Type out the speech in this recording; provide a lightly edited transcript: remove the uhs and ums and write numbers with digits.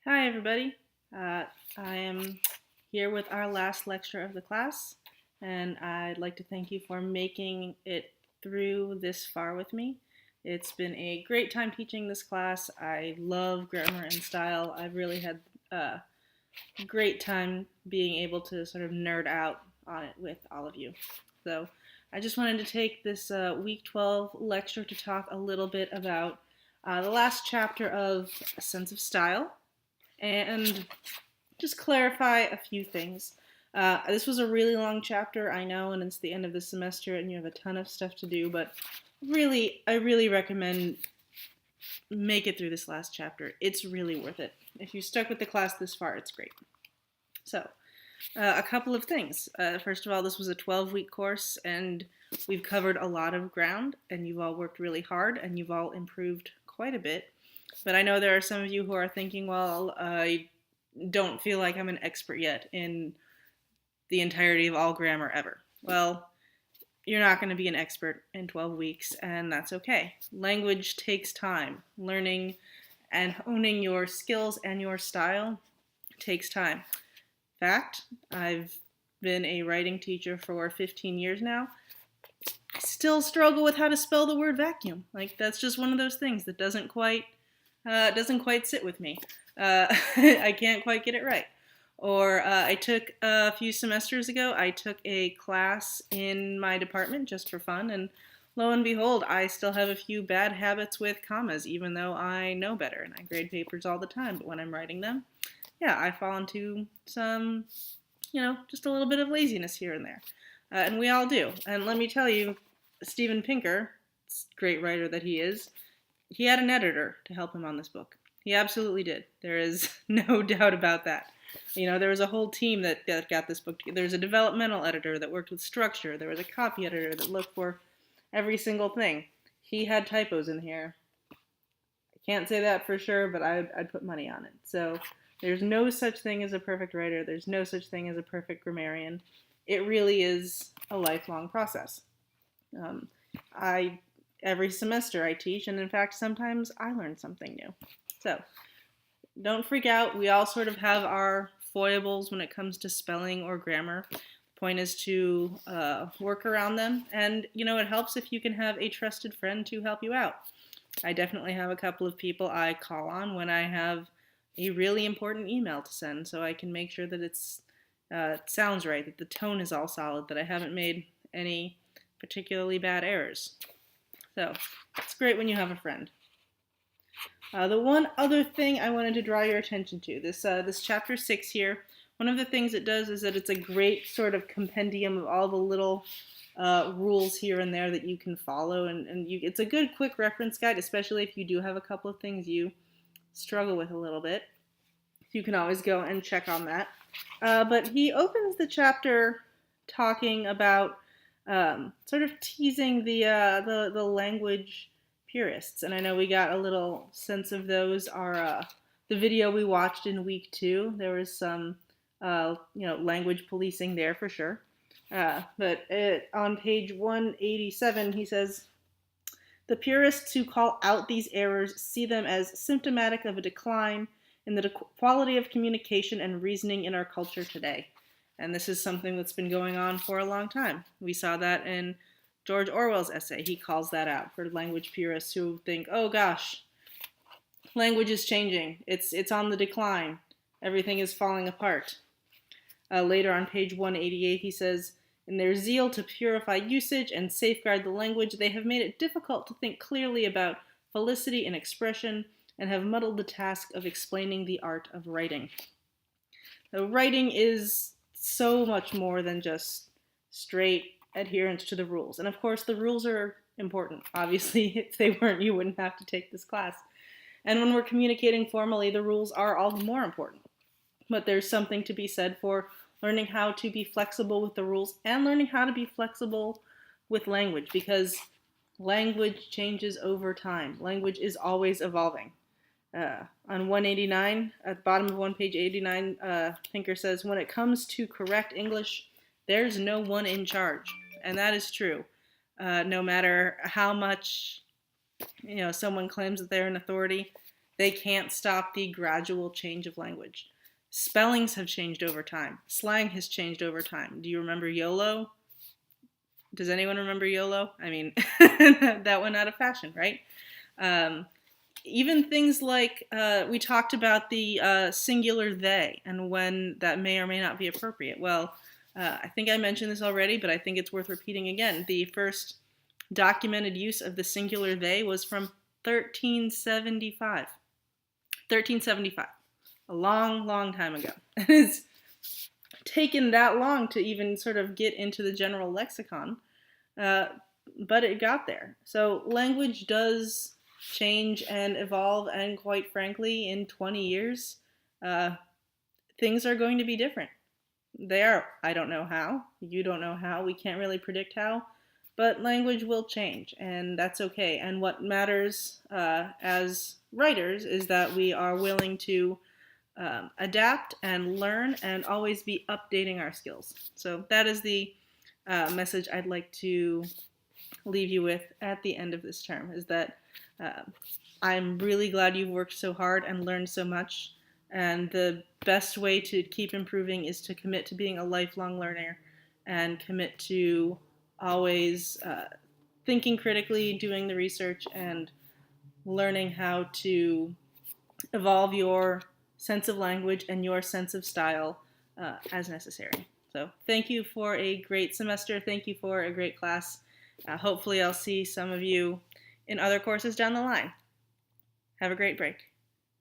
Hi, everybody. I am here with our last lecture of the class, and I'd like to thank you for making it through this far with me. It's been a great time teaching this class. I love grammar and style. I've really had a great time being able to sort of nerd out on it with all of you. So I just wanted to take this week 12 lecture to talk a little bit about the last chapter of A Sense of Style and just clarify a few things. This was a really long chapter, I know, and it's the end of the semester and you have a ton of stuff to do, but I really recommend make it through this last chapter. It's really worth it. If you stuck with the class this far, it's great. So, a couple of things. First of all, this was a 12-week course, and we've covered a lot of ground, and you've all worked really hard, and you've all improved quite a bit. But I know there are some of you who are thinking, well, I don't feel like I'm an expert yet in the entirety of all grammar ever. Well, you're not going to be an expert in 12 weeks, and that's okay. Language takes time. Learning and honing your skills and your style takes time. Fact, I've been a writing teacher for 15 years now. I still struggle with how to spell the word vacuum. Like, that's just one of those things that doesn't quite sit with me. I can't quite get it right. Or I took a few semesters ago, I took a class in my department just for fun, and lo and behold, I still have a few bad habits with commas, even though I know better, and I grade papers all the time, but when I'm writing them, yeah, I fall into some, just a little bit of laziness here and there. And we all do. And let me tell you, Steven Pinker, great writer that he had an editor to help him on this book. He absolutely did. There is no doubt about that. There was a whole team that got this book together. There was a developmental editor that worked with structure. There was a copy editor that looked for every single thing. He had typos in here. I can't say that for sure, but I'd put money on it. So there's no such thing as a perfect writer. There's no such thing as a perfect grammarian. It really is a lifelong process. Every semester I teach, and in fact, sometimes I learn something new. So don't freak out. We all sort of have our foibles when it comes to spelling or grammar. The point is to work around them, and it helps if you can have a trusted friend to help you out. I definitely have a couple of people I call on when I have a really important email to send, so I can make sure that it sounds right, that the tone is all solid, that I haven't made any particularly bad errors. So it's great when you have a friend. The one other thing I wanted to draw your attention to, this chapter 6 here, one of the things it does is that it's a great sort of compendium of all the little rules here and there that you can follow, and it's a good quick reference guide, especially if you do have a couple of things you struggle with a little bit. You can always go and check on that. But he opens the chapter talking about sort of teasing the language purists, and I know we got a little sense of those. The video we watched in week 2, there was some language policing there for sure. But on page 187, he says, "The purists who call out these errors see them as symptomatic of a decline in the quality of communication and reasoning in our culture today." And this is something that's been going on for a long time. We saw that in George Orwell's essay. He calls that out for language purists who think, oh gosh, language is changing. It's on the decline. Everything is falling apart. Later on page 188, he says, "In their zeal to purify usage and safeguard the language, they have made it difficult to think clearly about felicity and expression and have muddled the task of explaining the art of writing." So writing is so much more than just straight adherence to the rules. And of course, the rules are important. Obviously, if they weren't, you wouldn't have to take this class. And when we're communicating formally, the rules are all the more important. But there's something to be said for learning how to be flexible with the rules and learning how to be flexible with language, because language changes over time. Language is always evolving. On 189, at the bottom of page 89, Pinker says, "When it comes to correct English, there's no one in charge." And that is true. No matter how much someone claims that they're an authority, They can't stop the gradual change of language. Spellings have changed over time. Slang has changed over time. Do you remember YOLO? Does anyone remember YOLO? I mean, that went out of fashion, right? Even things like we talked about the singular they and when that may or may not be appropriate. Well, I think I mentioned this already, but I think it's worth repeating again. The first documented use of the singular they was from 1375. 1375. A long, long time ago. It's taken that long to even sort of get into the general lexicon, but it got there. So language does change and evolve, and quite frankly, in 20 years, things are going to be different. They are. I don't know how. You don't know how. We can't really predict how. But language will change, and that's okay. And what matters as writers is that we are willing to adapt and learn and always be updating our skills. So that is the message I'd like to leave you with at the end of this term, is that I'm really glad you've worked so hard and learned so much. And the best way to keep improving is to commit to being a lifelong learner and commit to always thinking critically, doing the research, and learning how to evolve your sense of language and your sense of style as necessary. So thank you for a great semester. Thank you for a great class. Hopefully I'll see some of you in other courses down the line. Have a great break.